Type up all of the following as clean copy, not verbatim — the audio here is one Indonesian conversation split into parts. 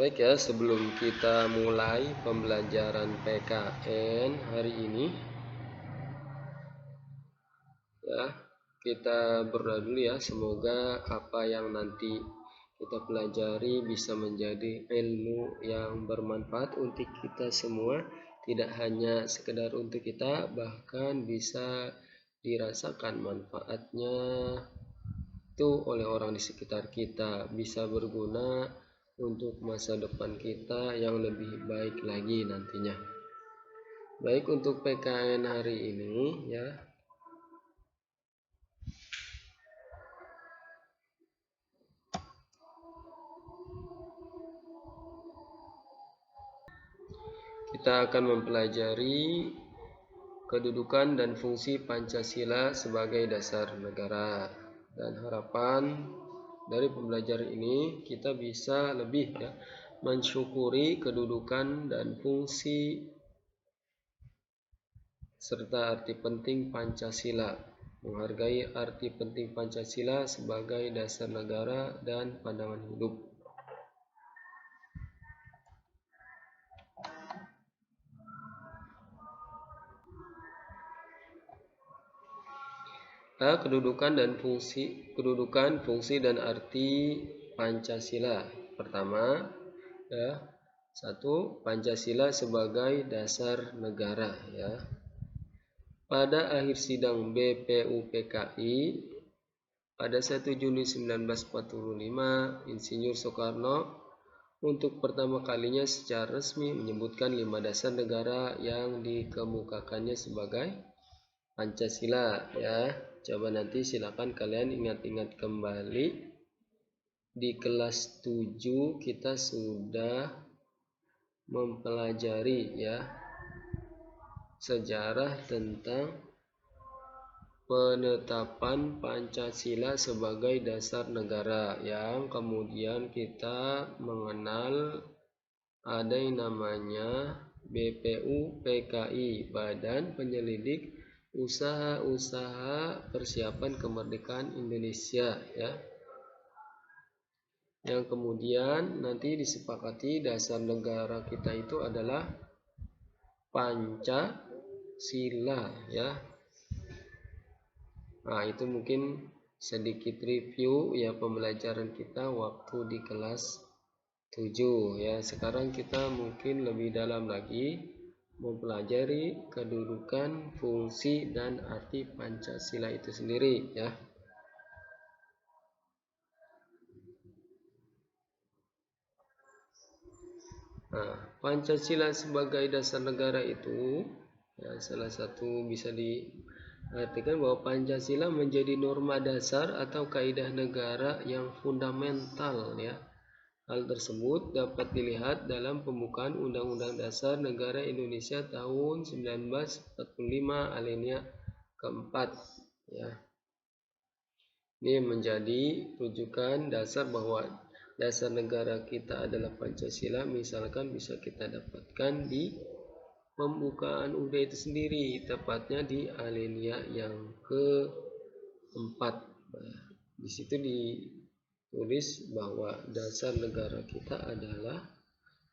Baik ya, sebelum kita mulai pembelajaran PKN hari ini, ya, kita berdoa dulu ya, semoga apa yang nanti kita pelajari bisa menjadi ilmu yang bermanfaat untuk kita semua, tidak hanya sekedar untuk kita, bahkan bisa dirasakan manfaatnya itu oleh orang di sekitar kita, bisa berguna untuk masa depan kita yang lebih baik lagi nantinya. Baik, untuk PKN hari ini ya, kita akan mempelajari kedudukan dan fungsi Pancasila sebagai dasar negara. Dan harapan dari pembelajaran ini kita bisa lebih ya mensyukuri kedudukan dan fungsi serta arti penting Pancasila, menghargai arti penting Pancasila sebagai dasar negara dan pandangan hidup. Kedudukan, fungsi dan arti Pancasila. Pertama, ya, 1. Pancasila sebagai dasar negara ya. Pada akhir sidang BPUPKI pada 1 Juni 1945, Insinyur Soekarno untuk pertama kalinya secara resmi menyebutkan 5 dasar negara yang dikemukakannya sebagai Pancasila ya. Coba nanti silakan kalian ingat-ingat kembali. Di kelas 7 kita sudah mempelajari ya sejarah tentang penetapan Pancasila sebagai dasar negara, yang kemudian kita mengenal ada yang namanya BPUPKI, Badan Penyelidik Usaha-usaha Persiapan Kemerdekaan Indonesia ya. Yang kemudian nanti disepakati dasar negara kita itu adalah Pancasila ya. Nah, itu mungkin sedikit review ya pembelajaran kita waktu di kelas 7 ya. Sekarang kita mungkin lebih dalam lagi mempelajari kedudukan, fungsi dan arti Pancasila itu sendiri ya. Nah, Pancasila sebagai dasar negara itu ya, salah satu bisa diartikan bahwa Pancasila menjadi norma dasar atau kaidah negara yang fundamental ya. Hal tersebut dapat dilihat dalam pembukaan Undang-Undang Dasar Negara Indonesia tahun 1945 alinea keempat ya. Ini menjadi rujukan dasar bahwa dasar negara kita adalah Pancasila. Misalkan bisa kita dapatkan di pembukaan UUD itu sendiri, tepatnya di alinea yang keempat. Di situ ditulis bahwa dasar negara kita adalah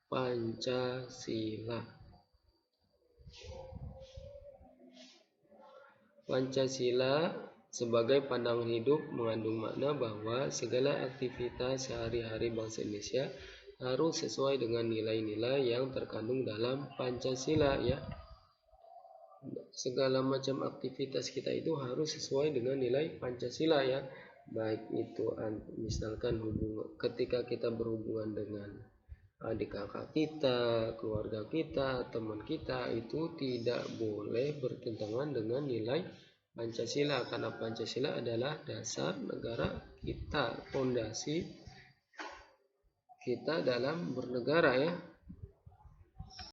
Pancasila. Pancasila sebagai pandangan hidup mengandung makna bahwa segala aktivitas sehari-hari bangsa Indonesia harus sesuai dengan nilai-nilai yang terkandung dalam Pancasila ya. Segala macam aktivitas kita itu harus sesuai dengan nilai Pancasila ya. Baik itu misalkan ketika kita berhubungan dengan adik kakak kita, keluarga kita, teman kita, itu tidak boleh bertentangan dengan nilai Pancasila, karena Pancasila adalah dasar negara kita, fondasi kita dalam bernegara ya.